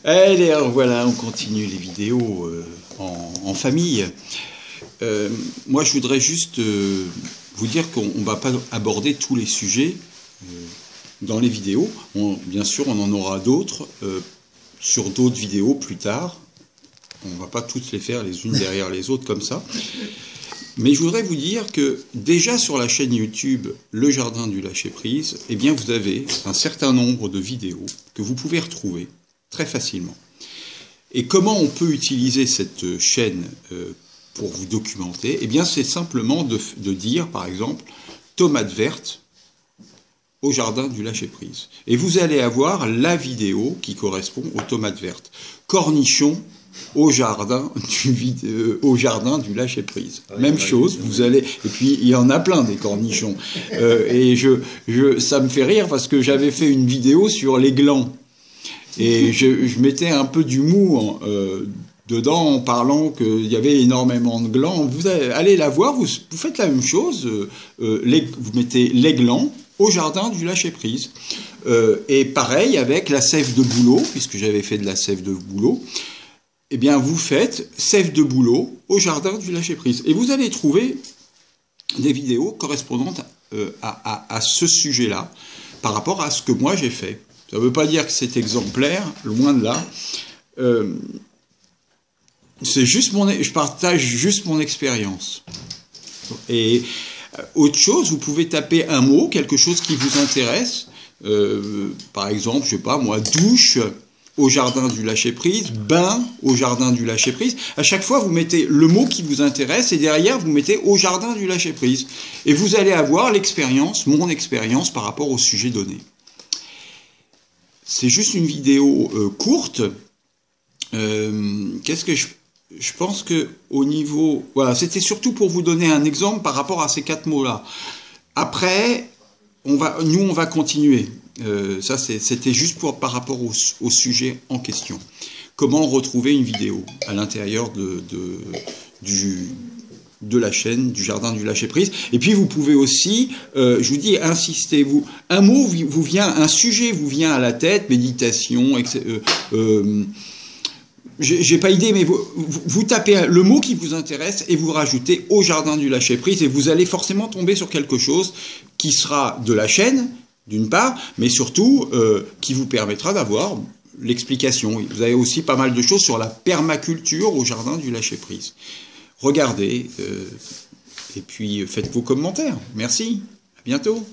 Allez, alors voilà, on continue les vidéos en famille. Moi, je voudrais juste vous dire qu'on ne va pas aborder tous les sujets dans les vidéos. Bien sûr, on en aura d'autres sur d'autres vidéos plus tard. On ne va pas toutes les faire les unes derrière les autres comme ça. Mais je voudrais vous dire que déjà sur la chaîne YouTube Le Jardin du Lâcher-Prise, eh bien vous avez un certain nombre de vidéos que vous pouvez retrouver très facilement. Et comment on peut utiliser cette chaîne pour vous documenter? Eh bien c'est simplement de dire par exemple tomate verte au jardin du Lâcher-Prise. Et vous allez avoir la vidéo qui correspond aux tomates vertes. Cornichons au jardin du Lâcher-Prise. Même chose, vous allez... Et puis, il y en a plein des cornichons. Et ça me fait rire parce que j'avais fait une vidéo sur les glands. Et je mettais un peu d'humour dedans en parlant qu'il y avait énormément de glands. Vous allez la voir, vous faites la même chose. Vous mettez les glands au jardin du Lâcher-Prise. Et pareil avec la sève de bouleau, puisque j'avais fait de la sève de bouleau. Eh bien, vous faites sève de bouleau au jardin du Lâcher-Prise. Et vous allez trouver des vidéos correspondantes à ce sujet-là, par rapport à ce que moi j'ai fait. Ça ne veut pas dire que c'est exemplaire, loin de là. Je partage juste mon expérience. Et autre chose, vous pouvez taper un mot, quelque chose qui vous intéresse. Par exemple, je sais pas moi, douche au jardin du Lâcher-Prise, bain au jardin du Lâcher-Prise. À chaque fois, vous mettez le mot qui vous intéresse et derrière, vous mettez au jardin du Lâcher-Prise. Et vous allez avoir l'expérience, mon expérience par rapport au sujet donné. C'est juste une vidéo courte. Qu'est-ce que je pense que au niveau... Voilà, c'était surtout pour vous donner un exemple par rapport à ces 4 mots-là. Après, on va continuer. Ça, c'était juste par rapport au sujet en question. Comment retrouver une vidéo à l'intérieur de la chaîne du Jardin du Lâcher-Prise. Et puis vous pouvez aussi, je vous dis, insistez. Un mot vous vient, un sujet vous vient à la tête, méditation, etc. J'ai pas idée, mais vous tapez le mot qui vous intéresse et vous rajoutez au Jardin du Lâcher-Prise et vous allez forcément tomber sur quelque chose qui sera de la chaîne, d'une part, mais surtout qui vous permettra d'avoir l'explication. Vous avez aussi pas mal de choses sur la permaculture au Jardin du Lâcher-Prise. Regardez et puis faites vos commentaires. Merci, à bientôt.